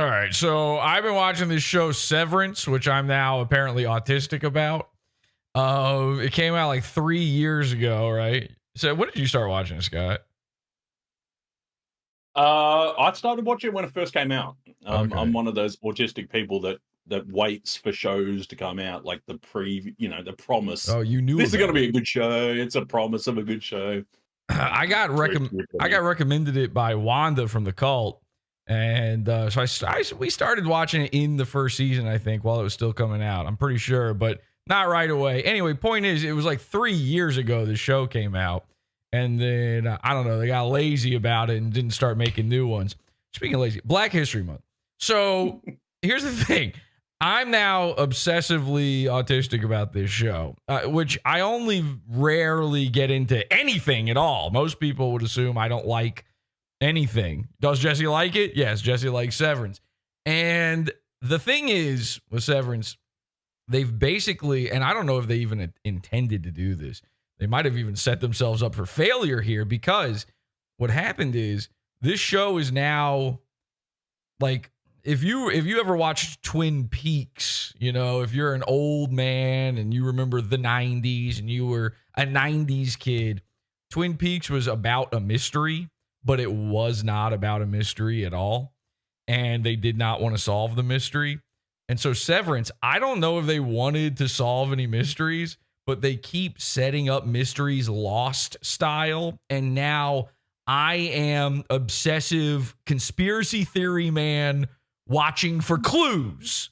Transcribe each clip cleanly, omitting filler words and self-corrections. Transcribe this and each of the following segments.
All right, so I've been watching this show Severance, which I'm now apparently autistic about. It came out like 3 years ago, right? So when did you start watching, Scott? I started watching it when it first came out. I'm Okay. one of those autistic people that waits for shows to come out, like the promise. Oh, you knew This is going to about it. be a good show. It's a promise of a good show. I got Very weird for I me. got recommended it by Wanda from the Cult, and we started watching it in the first season, I think, while it was still coming out. I'm pretty sure, but not right away. Anyway, point is, it was like 3 years ago the show came out, and then I don't know, they got lazy about it and didn't start making new ones. Speaking of lazy, Black History Month. So here's the thing. I'm now obsessively autistic about this show, which I only rarely get into anything at all. Most people would assume I don't like anything. Does Jesse like it? Yes, Jesse likes Severance. And the thing is with Severance, they've basically, and I don't know if they even intended to do this, they might have even set themselves up for failure here, because what happened is this show is now like, if you ever watched Twin Peaks, if you're an old man and you remember the 90s and you were a 90s kid, Twin Peaks was about a mystery, but it was not about a mystery at all. And they did not want to solve the mystery. And so Severance, I don't know if they wanted to solve any mysteries, but they keep setting up mysteries Lost style. And now I am obsessive conspiracy theory man watching for clues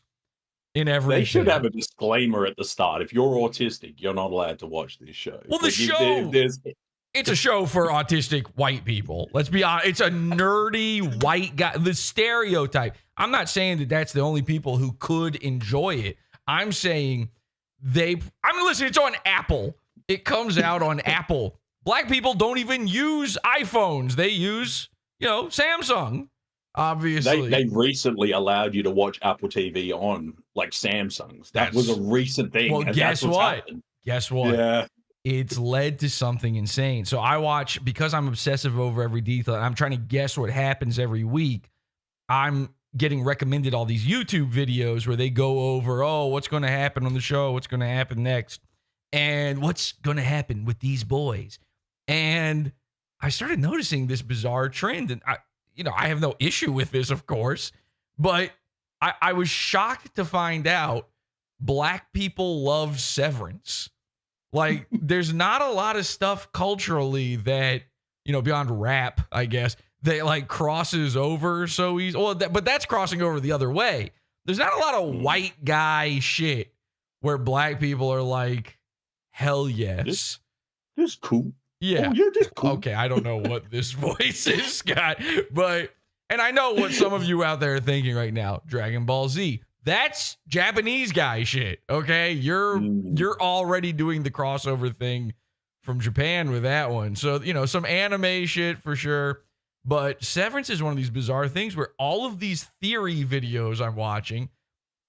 in everything. They should have a disclaimer at the start. If you're autistic, you're not allowed to watch this show. Well, the show, it's a show for autistic white people. Let's be honest. It's a nerdy white guy. The stereotype. I'm not saying that that's the only people who could enjoy it. I'm saying listen, it's on Apple. It comes out on Apple. Black people don't even use iPhones. They use, Samsung. Obviously, they recently allowed you to watch Apple TV on like Samsungs. That was a recent thing. Well, guess what? Guess what? Yeah. It's led to something insane. So I watch, because I'm obsessive over every detail, I'm trying to guess what happens every week. I'm getting recommended all these YouTube videos where they go over, what's going to happen on the show? What's going to happen next? And what's going to happen with these boys? And I started noticing this bizarre trend. And I have no issue with this, of course, but I was shocked to find out Black people love Severance. Like, there's not a lot of stuff culturally that, beyond rap, I guess, that like crosses over so easy. Well, but that's crossing over the other way. There's not a lot of white guy shit where Black people are like, hell yes. This is cool. Yeah. Oh, yeah, this is cool. Okay, I don't know what this voice is, Scott, and I know what some of you out there are thinking right now. Dragon Ball Z. That's Japanese guy shit. Okay, you're already doing the crossover thing from Japan with that one. So some anime shit for sure. But Severance is one of these bizarre things where all of these theory videos I'm watching,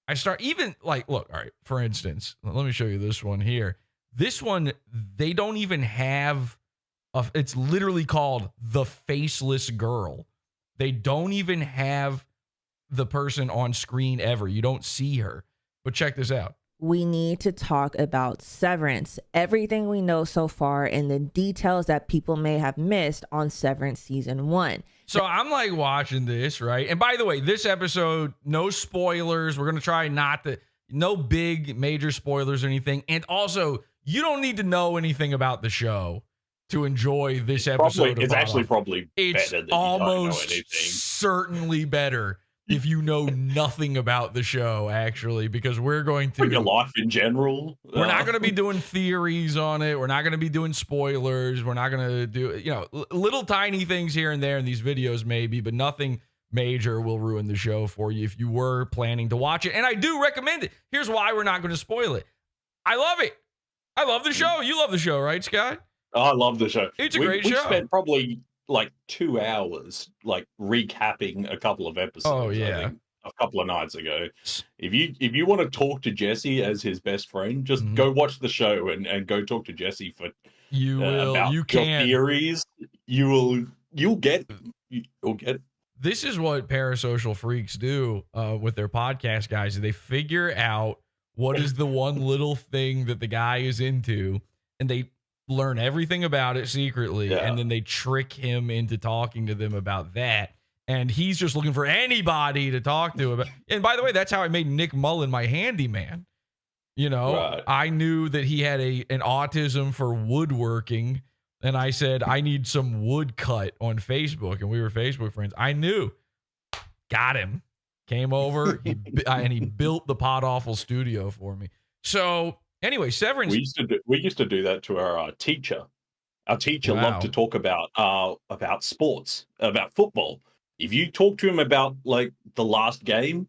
I start even like, look, all right. For instance, let me show you this one here. This one, they don't even have. It's literally called The Faceless Girl. They don't even have the person on screen ever. You don't see her. But check this out. We need to talk about Severance, everything we know so far, and the details that people may have missed on Severance season 1. So I'm like watching this, right? And by the way, this episode, no spoilers. We're going to try no big major spoilers or anything. And also, you don't need to know anything about the show to enjoy this episode. It's actually probably it's better than almost you don't know anything. Certainly better if you know nothing about the show, actually, because we're going to your life in general. We're not going to be doing theories on it. We're not going to be doing spoilers. We're not going to do little tiny things here and there in these videos, maybe, but nothing major will ruin the show for you if you were planning to watch it. And I do recommend it. Here's why we're not going to spoil it. I love it. I love the show. You love the show, right, Scott? I love the show. It's a great show. We spent probably like 2 hours like recapping a couple of episodes. Oh yeah, I think, a couple of nights ago. If you want to talk to Jesse as his best friend, just go watch the show and go talk to Jesse for you will about you your can theories. You'll get it. this is what parasocial freaks do with their podcast guys. They figure out what is the one little thing that the guy is into, and they learn everything about it secretly, and then they trick him into talking to them about that. And he's just looking for anybody to talk to about. And by the way, that's how I made Nick Mullen my handyman. You know, Right. I knew that he had an autism for woodworking, and I said, I need some wood cut on Facebook, and we were Facebook friends. I knew. Got him. Came over, and he built the PodAwful studio for me. So anyway, Severance. We used to do that to our teacher. Our teacher loved to talk about sports, about football. If you talk to him about like the last game,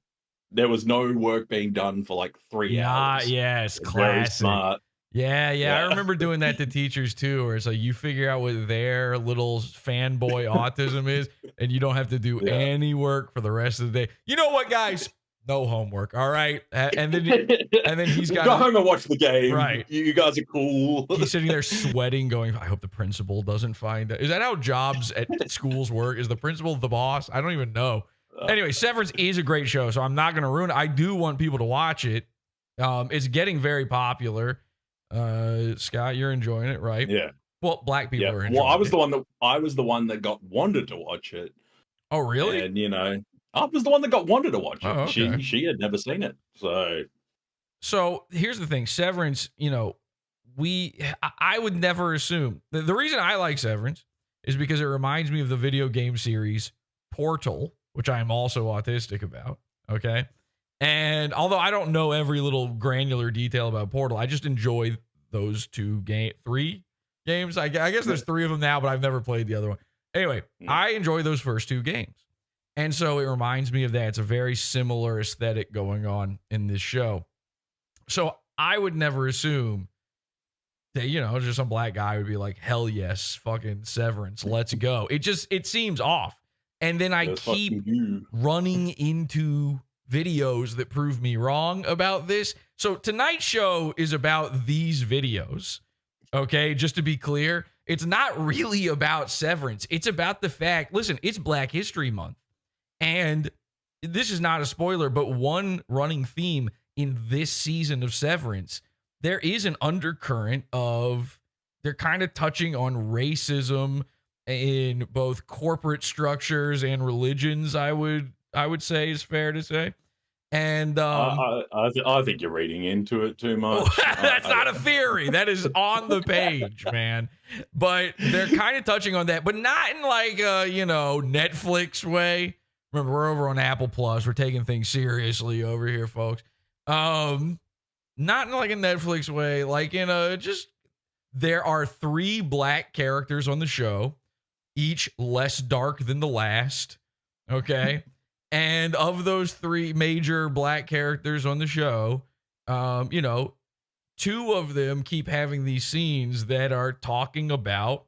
there was no work being done for like 3 hours. Yes, Very classic. smart. Yeah. I remember doing that to teachers too, where it's like you figure out what their little fanboy autism is, and you don't have to do any work for the rest of the day. You know what, guys? No homework. All right. And then he's got go home and watch the game. Right. You guys are cool. He's sitting there sweating, going, I hope the principal doesn't find that. Is that how jobs at schools work? Is the principal the boss? I don't even know. Anyway, Severance is a great show, so I'm not going to ruin it. I do want people to watch it. It's getting very popular. Scott, you're enjoying it, right? Yeah. Well, black people are enjoying it. Well, I was the one that got Wanda to watch it. Oh, really? And I was the one that got Wanda to watch it. Oh, okay. She had never seen it. So here's the thing, Severance, I would never assume. The reason I like Severance is because it reminds me of the video game series Portal, which I am also autistic about, okay? And although I don't know every little granular detail about Portal, I just enjoy those three games. I guess there's 3 of them now, but I've never played the other one. Anyway, I enjoy those first 2 games. And so it reminds me of that. It's a very similar aesthetic going on in this show. So I would never assume that, just some black guy would be like, hell yes, fucking Severance, let's go. It seems off. And then I keep running into videos that prove me wrong about this. So tonight's show is about these videos. Okay, just to be clear, it's not really about Severance. It's about the fact, listen, it's Black History Month. And this is not a spoiler, but one running theme in this season of Severance, there is an undercurrent of, they're kind of touching on racism in both corporate structures and religions, I would say is fair to say. And I think you're reading into it too much. That's not a theory. That is on the page, man. But they're kind of touching on that, but not in like a, Netflix way. Remember, we're over on Apple Plus. We're taking things seriously over here, folks. Not in like a Netflix way, like in a there are 3 black characters on the show, each less dark than the last. Okay. And of those 3 major black characters on the show, 2 of them keep having these scenes that are talking about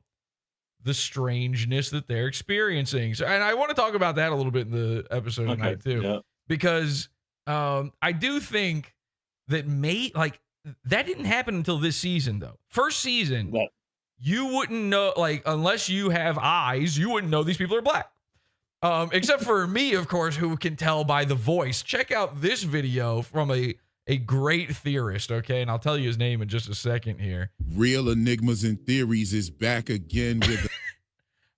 the strangeness that they're experiencing. So, and I want to talk about that a little bit in the episode tonight too, because I do think that that didn't happen until this season though. First season, you wouldn't know, like, unless you have eyes, you wouldn't know these people are black. Except for me, of course, who can tell by the voice. Check out this video from a great theorist, okay? And I'll tell you his name in just a second here. Real Enigmas and Theories is back again with...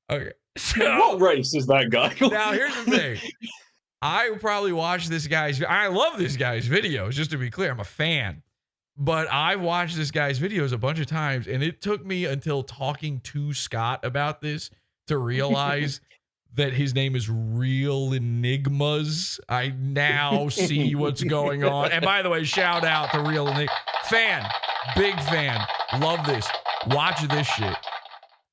Okay. So, what race is that guy? Now, here's the thing. I probably watch this guy's... I love this guy's videos, just to be clear. I'm a fan. But I've watched this guy's videos a bunch of times, and it took me until talking to Scott about this to realize... that his name is Real Enigmas. I now see what's going on. And by the way, shout out to Real Enigmas. Big fan. Love this. Watch this shit.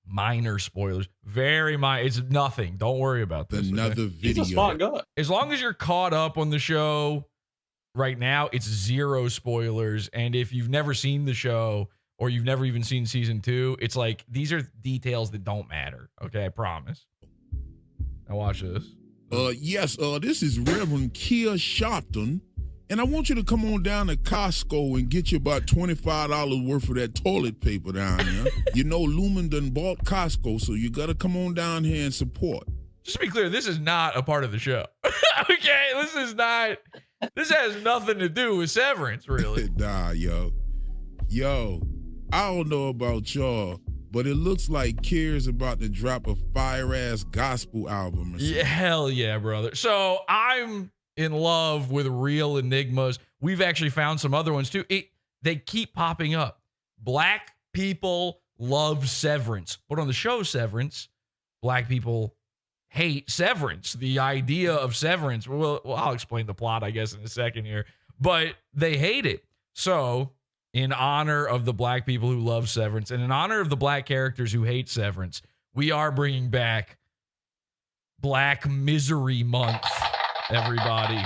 Minor spoilers. Very minor. It's nothing. Don't worry about this. Another video. He's a smart guy. As long as you're caught up on the show right now, it's 0 spoilers. And if you've never seen the show or you've never even seen season 2, it's like, these are details that don't matter. Okay, I promise. Now watch this. Yes, this is Reverend Kia Sharpton, and I want you to come on down to Costco and get you about $25 worth of that toilet paper down there. Lumen done bought Costco, so you got to come on down here and support. just to be clear, this is not a part of the show. Okay, this has nothing to do with Severance, really. Nah, yo, I don't know about y'all, but it looks like Kier's about to drop a fire-ass gospel album or something. Yeah, hell yeah, brother. So I'm in love with real enigmas. We've actually found some other ones too. They keep popping up. Black people love Severance, but on the show Severance, black people hate Severance. The idea of Severance. Well, I'll explain the plot, I guess, in a second here, but they hate it. So, in honor of the black people who love Severance, and in honor of the black characters who hate Severance, we are bringing back Black Misery Month, everybody.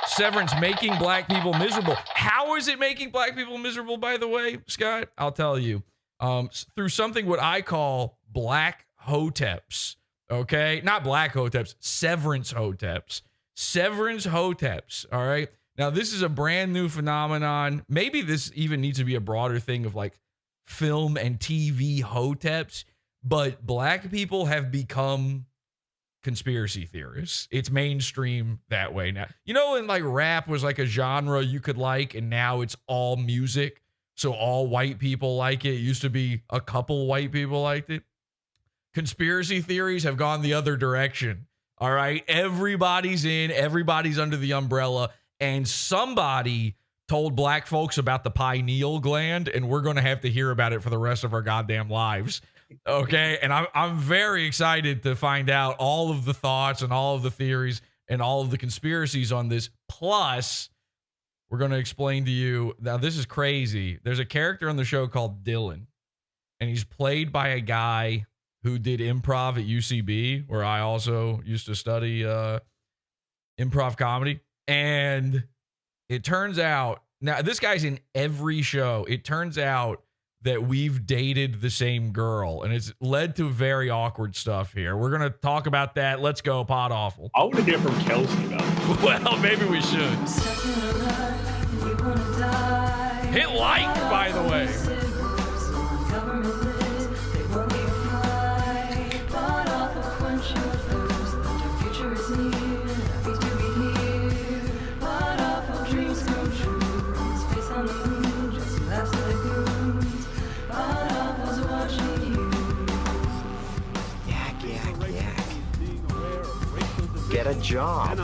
Severance making black people miserable. How is it making black people miserable, by the way, Scott? I'll tell you. Through something what I call black hoteps. Okay? Not black hoteps, Severance hoteps. Severance hoteps. All right? Now, this is a brand new phenomenon. Maybe this even needs to be a broader thing of like film and TV hoteps, but black people have become conspiracy theorists. It's mainstream that way now. You know, when like rap was like a genre you could like, and now it's all music, so all white people like it. It used to be a couple white people liked it. Conspiracy theories have gone the other direction. All right, everybody's under the umbrella, and somebody told black folks about the pineal gland, and we're going to have to hear about it for the rest of our goddamn lives. Okay, and I'm very excited to find out all of the thoughts and all of the theories and all of the conspiracies on this. Plus, we're going to explain to you, now this is crazy. There's a character on the show called Dylan, and he's played by a guy who did improv at UCB, where I also used to study improv comedy. And it turns out, now this guy's in every show. It turns out that we've dated the same girl, and it's led to very awkward stuff here. We're going to talk about that. Let's go, PodAwful. I want to hear from Kelsey about it. Well, maybe we should. Hit like, by the way. Get a job.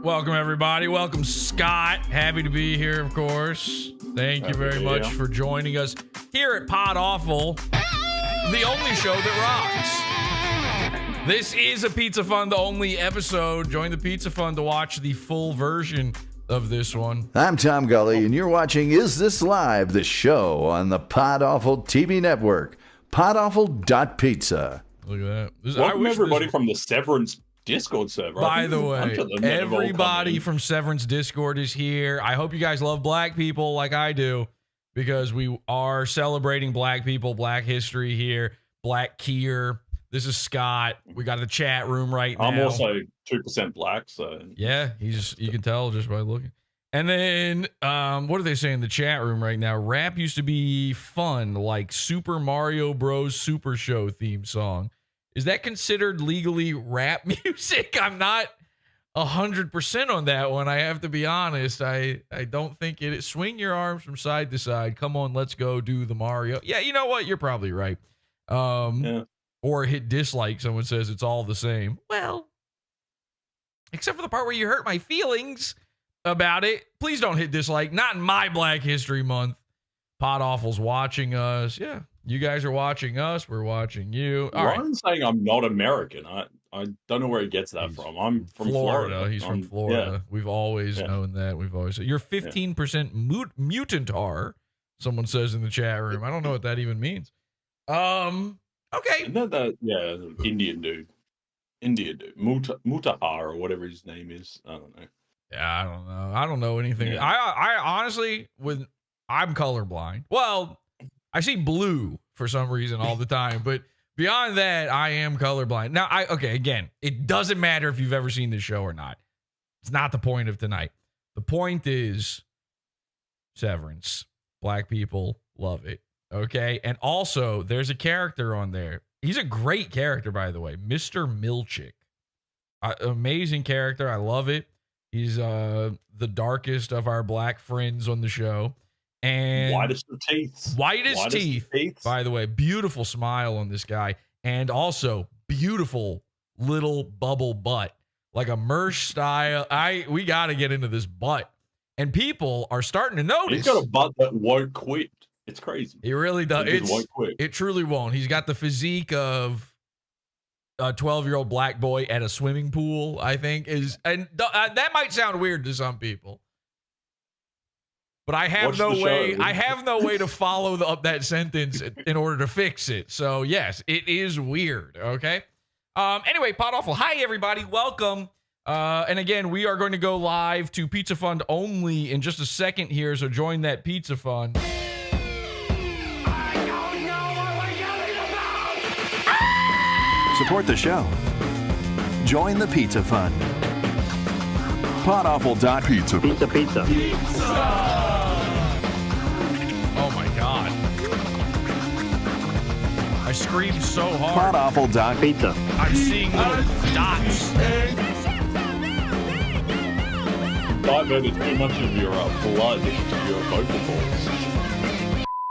Welcome, everybody. Welcome, Scott. Happy to be here, of course. Thank you very much for joining us here at PodAwful, the only show that rocks. This is a Pizza Fund only episode. Join the Pizza Fund to watch the full version of this one. I'm Tom Gully, and you're watching Is This Live, the show on the PodAwful TV network. PodAwful.pizza. Look at that. Welcome everybody from the Severance Discord server. By the way, everybody from Severance Discord is here. I hope you guys love black people like I do, because we are celebrating black people, black history here. Black Kier. This is Scott. We got the chat room right now. I'm also 2% black, so yeah, you can tell just by looking. And then what do they say in the chat room right now? Rap used to be fun, like Super Mario Bros. Super Show theme song. Is that considered legally rap music? I'm not 100% on that one. I have to be honest. I don't think it is. Swing your arms from side to side. Come on, let's go do the Mario. Yeah, you know what? You're probably right. Yeah. Or hit dislike. Someone says it's all the same. Well, except for the part where you hurt my feelings about it. Please don't hit dislike. Not in my Black History Month. PodAwful's watching us. Yeah, you guys are watching us. We're watching you. Ryan's saying I'm not American. I don't know where he gets that from. I'm from Florida. He's from Florida. Yeah. We've always known that. We've always said you're 15% mutant-ar. Someone says in the chat room. I don't know what that even means. Okay. Isn't that Indian dude? Mutahar or whatever his name is. I don't know. Yeah, I don't know. I don't know anything. Yeah. I honestly, I'm colorblind. Well, I see blue for some reason all the time, but beyond that, I am colorblind. Now, again, it doesn't matter if you've ever seen this show or not. It's not the point of tonight. The point is, Severance. Black people love it. Okay. And also, there's a character on there. He's a great character, by the way. Mr. Milchick. Amazing character. I love it. He's the darkest of our black friends on the show. And whitest of teeth. Whitest teeth. By the way, beautiful smile on this guy. And also beautiful little bubble butt. Like a Mersh style. We got to get into this butt. And people are starting to notice. He's got a butt that won't quit. It's crazy. He really does. It truly won't. He's got the physique of a 12-year-old black boy at a swimming pool, I think. That might sound weird to some people. But I have no way to follow up that sentence in order to fix it. So, yes, it is weird, okay? Anyway, PodAwful. Hi, everybody. Welcome. And again, we are going to go live to Pizza Fund only in just a second here, so join that Pizza Fund. I don't know what we're yelling about! Support the show. Join the Pizza Fund. PodAwful.pizza. Pizza. Oh my God. I screamed so hard. PodAwful.pizza. I'm seeing little dots. Diverted too much of your blood into your vocal cords.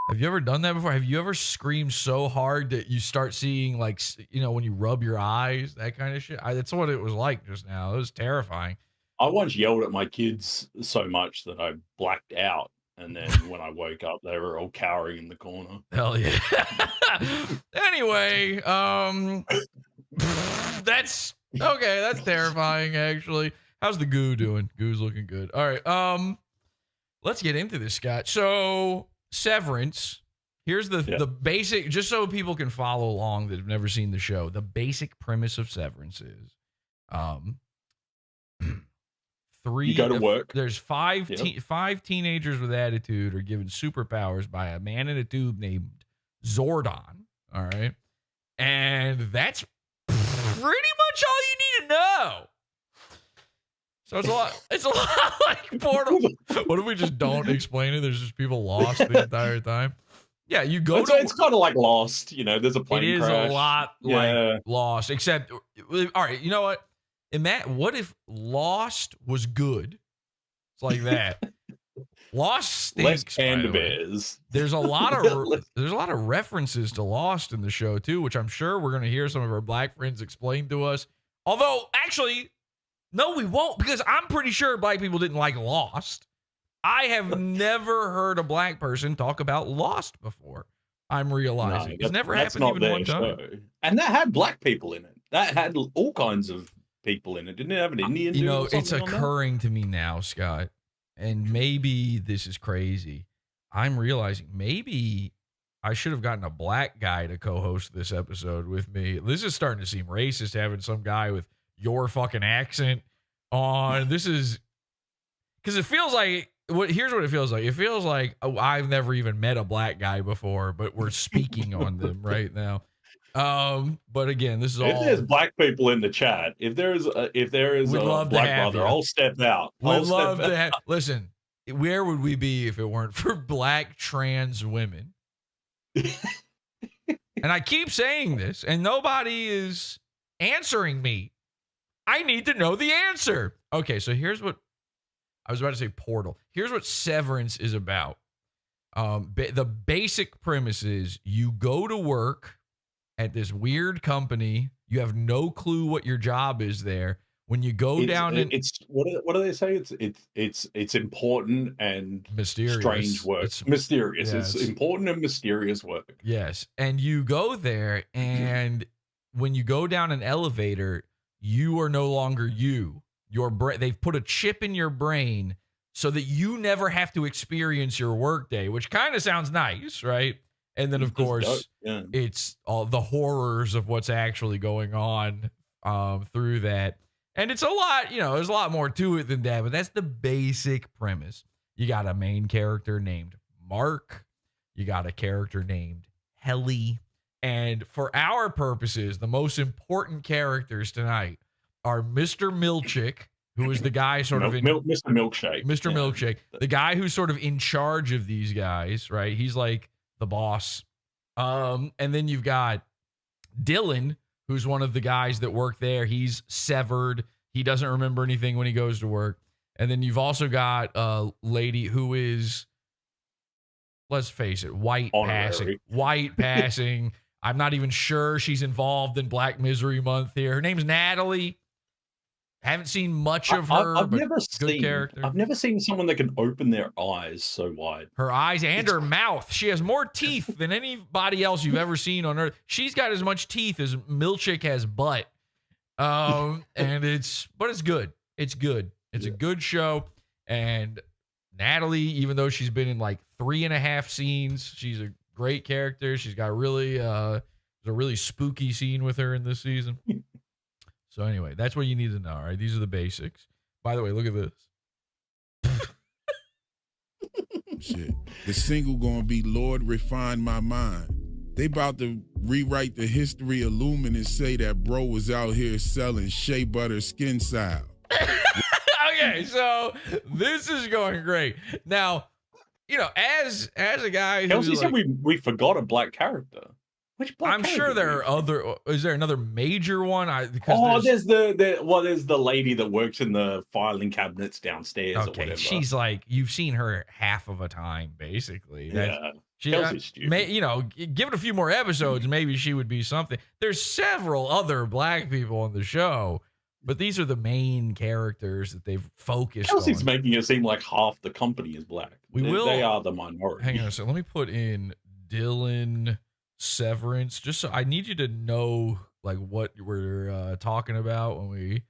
Have you ever done that before? Have you ever screamed so hard that you start seeing, like, when you rub your eyes, that kind of shit? That's what it was like just now. It was terrifying. I once yelled at my kids so much that I blacked out. And then when I woke up, they were all cowering in the corner. Hell yeah. Anyway, that's okay. That's terrifying, actually. How's the goo doing? Goo's looking good. All right. Let's get into this, Scott. So, Severance. Here's the basic, just so people can follow along that have never seen the show. The basic premise of Severance is, you go to work. There's five teenagers with attitude are given superpowers by a man in a tube named Zordon. All right, and that's pretty much all you need to know. So it's a lot like Portal. What if we just don't explain it? There's just people lost the entire time. Yeah, you go it's kind of like Lost, there's a plane crash. It is a lot like Lost, except, all right, you know what? What if Lost was good? It's like that. Lost stinks. Panda bears. There's a lot of references to Lost in the show too, which I'm sure we're going to hear some of our black friends explain to us. Although, actually, no, we won't, because I'm pretty sure black people didn't like Lost. I have never heard a black person talk about Lost before. I'm realizing it's never happened even one time. Show. And that had black people in it. That had all kinds of people in it. Didn't it have an Indian dude or something it's occurring to me now, Scott, and maybe this is crazy. I'm realizing maybe I should have gotten a black guy to co-host this episode with me. This is starting to seem racist, having some guy with your fucking accent on. This is because it feels like here's what it feels like. It feels like I've never even met a black guy before, but we're speaking on them right now. But again, this is if there's black people in the chat, if there is a black brother, I'll step out. Listen, where would we be if it weren't for black trans women? And I keep saying this, and nobody is answering me. I need to know the answer. Okay, so here's what I was about to say. Portal. Here's what Severance is about. The basic premise is you go to work at this weird company. You have no clue what your job is there. When you go down and it's what do they say? It's important and mysterious. Strange work. It's mysterious. Yeah, it's important and mysterious work. Yes, and you go there, and when you go down an elevator, you are no longer you. They've put a chip in your brain so that you never have to experience your workday, which kind of sounds nice, right? And then, of course, it's all the horrors of what's actually going on through that. And it's a lot, there's a lot more to it than that, but that's the basic premise. You got a main character named Mark. You got a character named Helly. And for our purposes, the most important characters tonight are Mr. Milchick who is the guy sort of in Mr. Milkshake. Mr. Yeah. Milkshake, the guy who's sort of in charge of these guys, right? He's like the boss. And then you've got Dylan, who's one of the guys that work there. He's severed. He doesn't remember anything when he goes to work. And then you've also got a lady who is, let's face it, white passing. I'm not even sure she's involved in Black Misery Month here. Her name's Natalie. Haven't seen much of her, I've but never good seen, character. I've never seen someone that can open their eyes so wide. Her eyes and her mouth. She has more teeth than anybody else you've ever seen on Earth. She's got as much teeth as Milchick has butt. And it's good. It's good. It's a good show. And Natalie, even though she's been in like 3.5 scenes, she's a great character. She's got really, there's a really spooky scene with her in this season. So anyway, that's what you need to know. All right, these are the basics. By the way, look at this. Shit. The single gonna be Lord Refine My Mind. They about to rewrite the history of Lumen and say that bro was out here selling shea butter skin salve. Okay, so this is going great. Now, as a guy who's Kelsey said we forgot a black character. Which black I'm sure there are other. Is there another major one? There's the lady that works in the filing cabinets downstairs. Or Okay, whatever. she's like, you've seen her half of a time, basically. Kelsey's stupid. Give it a few more episodes, maybe she would be something. There's several other black people on the show, but these are the main characters that they've focused Kelsey's on. making it seem like half the company is black. They are the minority. Hang on a second. Let me put in Dylan Severance, just so I need you to know like what we're talking about when we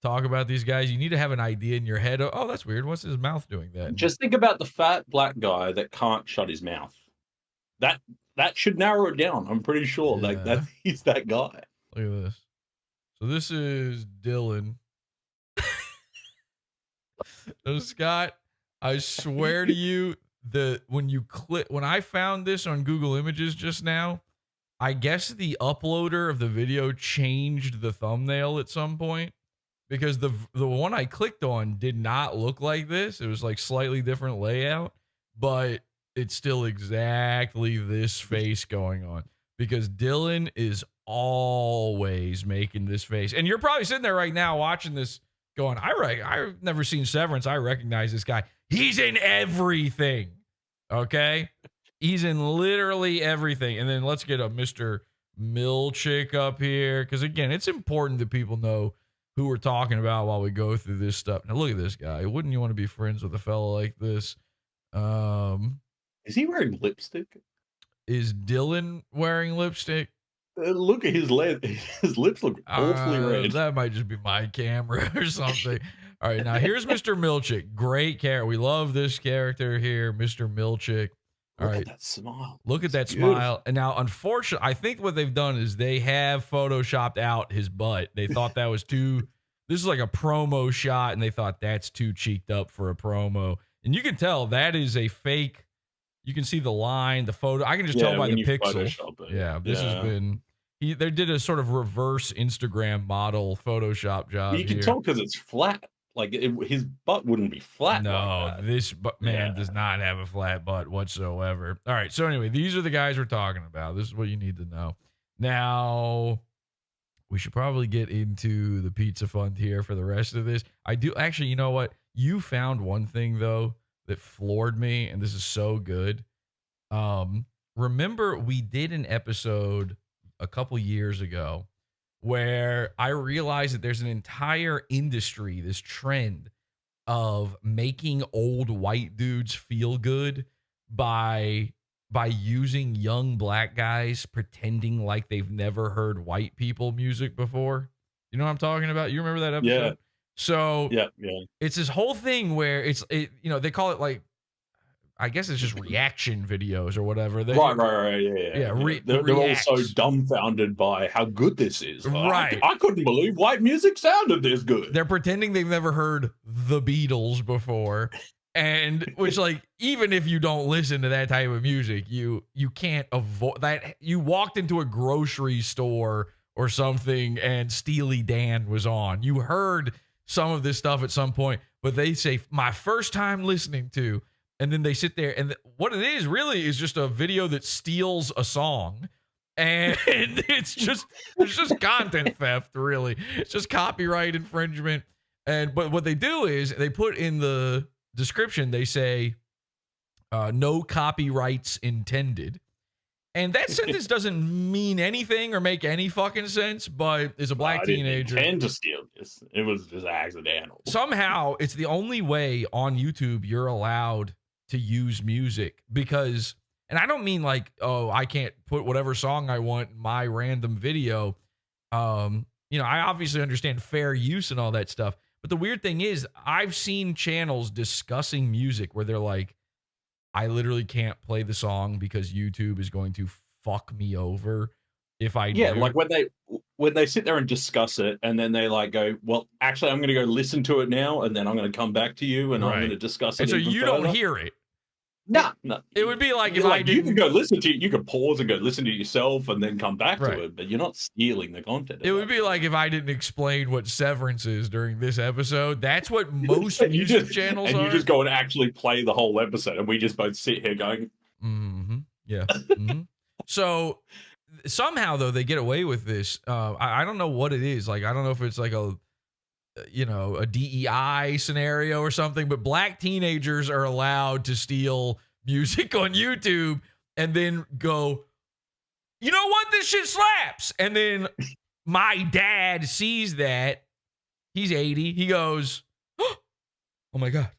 talk about these guys. You need to have an idea in your head. Oh, that's weird. What's his mouth doing that? Just think about the fat black guy that can't shut his mouth. That should narrow it down. I'm pretty sure. Yeah. Like that, he's that guy. Look at this. So this is Dylan. So Scott, I swear to you, when I found this on Google Images just now, I guess the uploader of the video changed the thumbnail at some point, because the one I clicked on did not look like this. It was like slightly different layout, but it's still exactly this face going on, because Dylan is always making this face. And you're probably sitting there right now watching this going, I've never seen Severance. I recognize this guy. He's in everything. Okay? He's in literally everything. And then let's get a Mr. Milchick up here, because again, it's important that people know who we're talking about while we go through this stuff. Now look at this guy. Wouldn't you want to be friends with a fella like this? Is he wearing lipstick? Is Dylan wearing lipstick? Look at his his lips look awfully red. That might just be my camera or something. All right, now here's Mr. Milchick. Great character. We love this character here, Mr. Milchick. All right. Look at that smile. Look at that smile. And now, unfortunately, I think what they've done is they have photoshopped out his butt. They thought that was too, this is like a promo shot, and they thought that's too cheeked up for a promo. And you can tell that is a fake. You can see the line, the photo. I can just tell by the pixel. Yeah, this has been, they did a sort of reverse Instagram model Photoshop job. But you can tell because it's flat. Like his butt wouldn't be flat. No, like this man does not have a flat butt whatsoever. All right, so anyway, these are the guys we're talking about. This is what you need to know. Now, we should probably get into the pizza fund here for the rest of this. I do actually, you know what? You found one thing though that floored me, and this is so good. Remember we did an episode a couple years ago where I realized that there's an entire industry, this trend of making old white dudes feel good by using young black guys pretending like they've never heard white people music before. You know what I'm talking about? You remember that episode? Yeah. So yeah. It's this whole thing where they call it like, I guess it's just reaction videos or whatever. Right. Yeah. They're all so dumbfounded by how good this is. Right. I couldn't believe white music sounded this good. They're pretending they've never heard the Beatles before. And which, like, even if you don't listen to that type of music, you can't avoid that. You walked into a grocery store or something and Steely Dan was on. You heard some of this stuff at some point, but they say my first time listening to, and then they sit there and what it is really is just a video that steals a song. And it's just content theft, really. It's just copyright infringement. But what they do is they put in the description, they say, no copyrights intended. And that sentence doesn't mean anything or make any fucking sense, but it's a black teenager. I didn't intend to steal this. It was just accidental. Somehow, it's the only way on YouTube you're allowed to use music because... And I don't mean like, oh, I can't put whatever song I want in my random video. I obviously understand fair use and all that stuff. But the weird thing is, I've seen channels discussing music where they're like, I literally can't play the song because YouTube is going to fuck me over if I do. Like when they sit there and discuss it and then they like go, well, actually, I'm going to go listen to it now and then I'm going to come back to you and I'm going to discuss it. And so you further. don't hear it. No. It would be like if I didn't... You can go listen to it. You can pause and go listen to it yourself and then come back to it, but you're not stealing the content. It would be like if I didn't explain what Severance is during this episode. That's what most music channels are. And you just go and actually play the whole episode and we just both sit here going... Mm-hmm. Yeah. Mm-hmm. So somehow, though, they get away with this. I don't know what it is. Like, I don't know if it's like a DEI scenario or something, but black teenagers are allowed to steal music on YouTube and then go, you know what? This shit slaps. And then my dad sees that. He's 80. He goes, oh my God,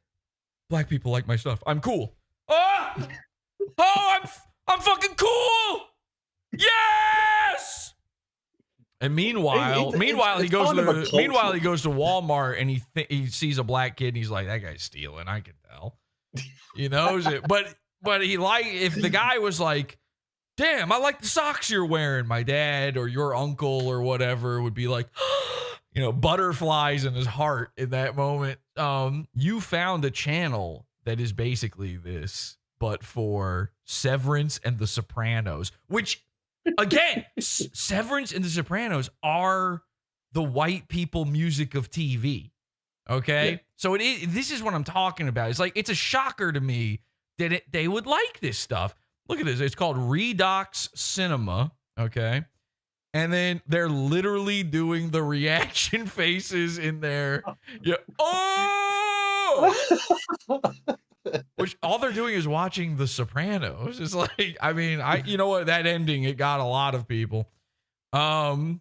black people like my stuff. I'm cool. Oh, I'm fucking cool. Yes. And meanwhile, he goes to Walmart and he sees a black kid and he's like, that guy's stealing. I can tell. He knows it. But if the guy was like, damn, I like the socks you're wearing, my dad or your uncle or whatever would be like, butterflies in his heart in that moment. You found a channel that is basically this, but for Severance and The Sopranos, which again, Severance and The Sopranos are the white people music of TV. Okay? Yeah. So this is what I'm talking about. It's like, it's a shocker to me that they would like this stuff. Look at this. It's called Redox Cinema. Okay? And then they're literally doing the reaction faces in there. Yeah. Oh! Which all they're doing is watching The Sopranos. It's like, I mean, you know what? That ending, it got a lot of people. But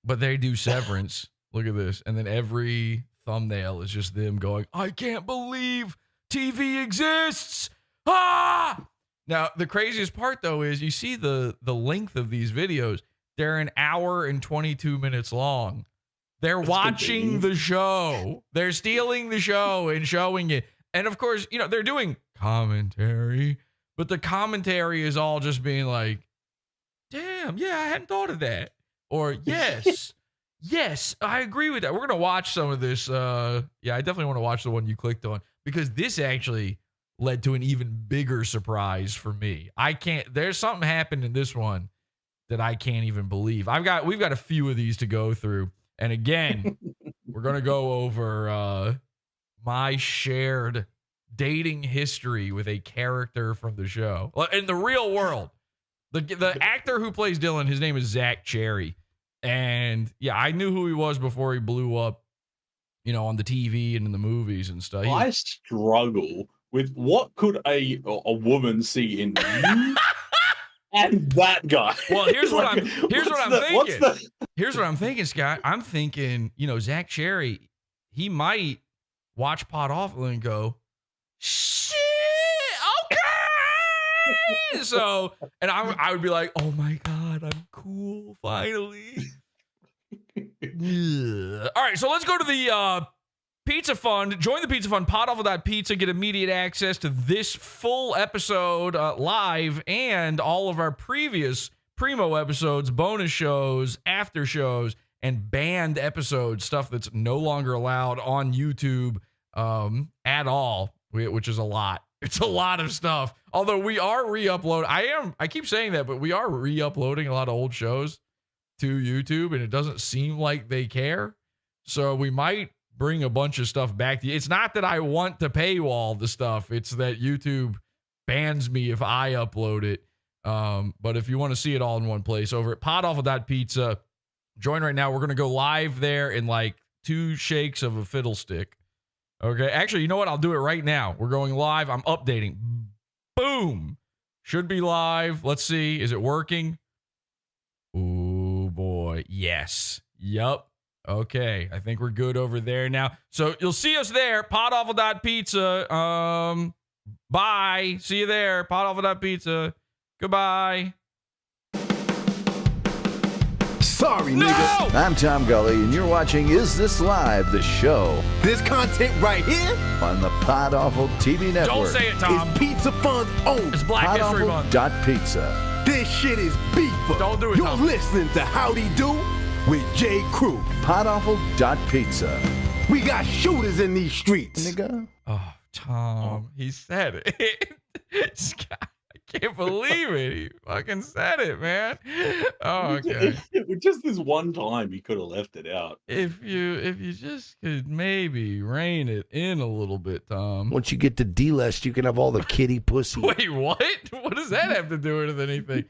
they do Severance. Look at this. And then every thumbnail is just them going, I can't believe TV exists. Ah! Now, the craziest part, though, is you see the length of these videos. They're an hour and 22 minutes long. They're watching the show. They're stealing the show and showing it. And of course, they're doing commentary, but the commentary is all just being like, damn, yeah, I hadn't thought of that. Or yes, yes, I agree with that. We're going to watch some of this. I definitely want to watch the one you clicked on because this actually led to an even bigger surprise for me. There's something happened in this one that I can't even believe. We've got a few of these to go through. And again, we're going to go over, my shared dating history with a character from the show. In the real world, the actor who plays Dylan, his name is Zach Cherry. And yeah, I knew who he was before he blew up, on the TV and in the movies and stuff. I struggle with what could a woman see in you and that guy. Well, here's what I'm thinking. Here's what I'm thinking, Scott. I'm thinking, Zach Cherry, he might watch PodAwful and go, shit, okay. So, and I would be like, oh my God, I'm cool, finally. Yeah. All right, so let's go to the Pizza Fund. Join the Pizza Fund, PodAwful.pizza. Get immediate access to this full episode live and all of our previous Primo episodes, bonus shows, after shows, and banned episodes, stuff that's no longer allowed on YouTube at all, which is a lot. It's a lot of stuff. Although we are re-uploading. I keep saying that, but we are re-uploading a lot of old shows to YouTube, and it doesn't seem like they care. So we might bring a bunch of stuff back to you. It's not that I want to paywall the stuff. It's that YouTube bans me if I upload it. But if you want to see it all in one place, over at PodAwful.pizza, join right now. We're going to go live there in like 2 shakes of a fiddlestick. Okay. Actually, you know what? I'll do it right now. We're going live. I'm updating. Boom. Should be live. Let's see. Is it working? Oh boy. Yes. Yup. Okay. I think we're good over there now. So you'll see us there. PodAwful.pizza. Bye. See you there. PodAwful.pizza. Goodbye. Sorry, No! nigga. I'm Tom Gully, and you're watching Is This Live, the show This content right here on the PodAwful TV network. Don't say it, Tom. is Pizza Fun's own. It's Black History Month. PodAwful.pizza. This shit is beefer. Don't do it, You're Tom. listening to Howdy Do with J. Crew. PodAwful.pizza. We got shooters in these streets. Nigga. Oh, Tom. He said it. This guy, I can't believe it. He fucking said it, man. Oh, okay. Just this one time, he could have left it out. If you just could maybe rein it in a little bit, Tom. Once you get to D-list, you can have all the kitty pussy. Wait, what? What does that have to do with anything?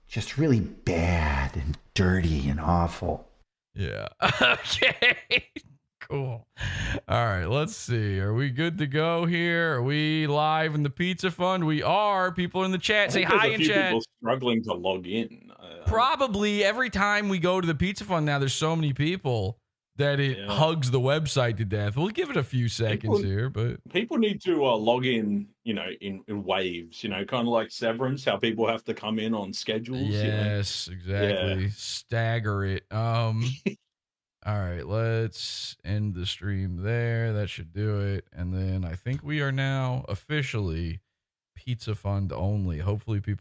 Just really bad and dirty and awful. Yeah. Okay. Cool. All right. Let's see. Are we good to go here? Are we live in the Pizza Fund? We are. People in the chat, say hi in chat. People struggling to log in. Probably every time we go to the Pizza Fund now, there's so many people that it hugs the website to death. We'll give it a few seconds here, but people need to log in, in waves, kind of like Severance, how people have to come in on schedules. Yes, exactly. Yeah. Stagger it. All right, let's end the stream there. That should do it. And then I think we are now officially Pizza Fund only. Hopefully people